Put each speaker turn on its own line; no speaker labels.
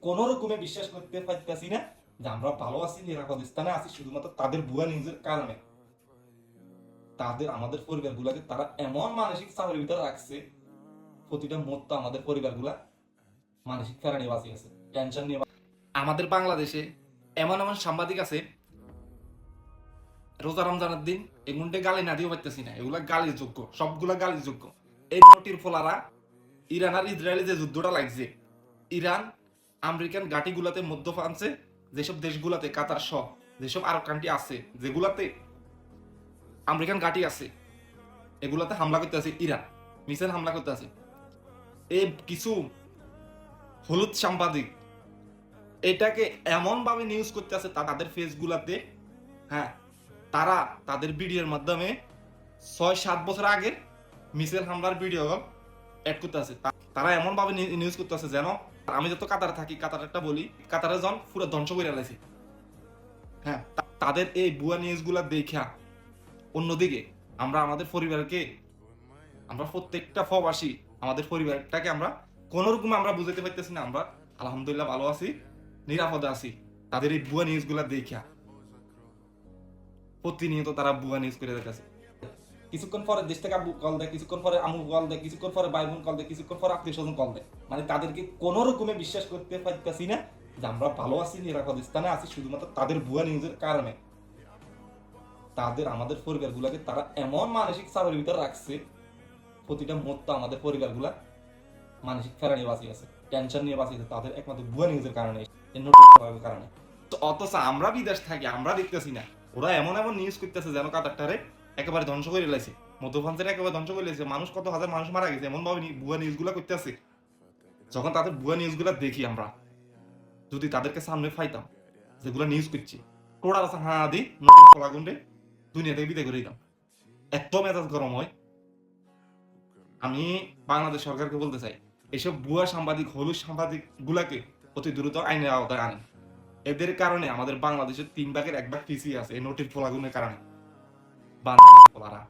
কোন রকমে বিশ্বাস করতে পারতেছি না যে আমরা ভালো আছি, নিরাপদ স্থানে আছি, শুধুমাত্র তাদের ভুয়া নিউজের কারণে। তাদের আমাদের পরিবারগুলোকে তারা এমন মানসিক চাপের ভিতরে রাখছে, প্রতিটা মুহূর্ত আমাদের পরিবারগুলা মানসিক ফেরা নিয়ে বাঁচিয়ে আছে, টেনশন নিয়ে। আমাদের বাংলাদেশে এমন এমন সাংবাদিক আছে, রোজা রমজানের দিন এগুনটে গালি না দিয়েও পারতেছি না, এগুলা গালির যোগ্য, সবগুলা গালির যোগ্য। এই নটির ফলারা ইরান আর ইসরায়েলের যে যুদ্ধটা লাগছে, ইরান আমেরিকান ঘাঁটিগুলাতে মধ্য ফ্রান্সে যেসব দেশগুলাতে, কাতার সহ যেসব আরব কান্ট্রি আছে যেগুলাতে আমেরিকান ঘাঁটি আছে, এগুলাতে হামলা করতে আছে ইরান, মিসাইল হামলা করতে আছে। এই কিছু হলুদ সাংবাদিক এটাকে এমন ভাবে নিউজ করতে আছে তাদের ফেসগুলাতে, হ্যাঁ, তারা তাদের ভিডিওর মাধ্যমে 6-7 বছর আগে মিসাইল হামলার ভিডিও অ্যাড করতে আছে। তারা এমন ভাবে নিউজ করতে আছে যেন, আমি যত কাতারে থাকি, কাতারটা বলি, কাতারে জন পুরো ধ্বংস করে আলাইছে। হ্যাঁ, তাদের এই ভুয়া নিউজগুলা দেখা অন্যদিকে আমরা আমাদের পরিবারকে, আমরা প্রত্যেকটা প্রবাসী আমাদের পরিবারটাকে আমরা কোন রকমে আমরা বুঝাতে পারতেছি না আমরা আলহামদুলিল্লাহ ভালো আছি, নিরাপদে আছি। তাদের এই ভুয়া নিউজগুলা দেখা প্রতিনিয়ত তারা ভুয়া নিউজ করে যাচ্ছে। কিছুক্ষণ পরে দেশ থেকে আব্বু কল দেয়, কিছুক্ষণ পরে আম্মু কল দেয়, কিছুক্ষণ পরে ভাই বোন কল দেয়, কিছুক্ষণ পরে আত্মীয় স্বজন কল দেয়। মানে তাদেরকে কোন রকমে বিশ্বাস করতে পারতেছি না যে আমরা ভালো আছি, নিরাপদ স্থানে আছি, শুধুমাত্র তাদের ভুয়া নিউজের কারণে। তাদের আমাদের পরিবারগুলোকে তারা এমন মানসিক চাপের ভিতরে রাখছে, প্রতিটা মুহূর্ত আমাদের পরিবারগুলা মানসিক ফেরা নিয়ে বাঁচিয়ে আছে, টেনশন নিয়ে বাঁচিয়ে আছে, তাদের একমাত্র ভুয়া নিউজের কারণে, নোটিফিকেশনের কারণে। তো অথচ আমরা বিদেশ থাকি, আমরা দেখতেছি না, ওরা এমন এমন নিউজ করতেছে যেন কাতারটারে একেবারে ধ্বংস করে লাইছে, মধ্যপ্রান্তের একেবারে ধ্বংস করে লাইছে, মানুষ কত হাজার মানুষ মারা গেছে, এমন ভাবে ভুয়া নিউজগুলা করতেছে। যখন তাদের ভুয়া নিউজগুলা দেখি আমরা, যদি তাদেরকে সামনে পাইতাম যেগুলা নিউজ করছি, টোড়ার আছে হ্যাঁ দি নতুন কলাগুন্ডে দুনিয়া থেকে বিদায় করে দিতাম। এত মেজাজ গরম হয়। আমি বাংলাদেশ সরকারকে বলতে চাই, এসব ভুয়া সাংবাদিক, হলুদ সাংবাদিক গুলাকে অতি দ্রুত আইনের আওতায় আনেন। এদের কারণে আমাদের বাংলাদেশের 3 ভাগের 1 ভাগ পিছিয়ে আছে, এই নোটির ফলাগুনের কারণে। বাংলাদেশের ফলারা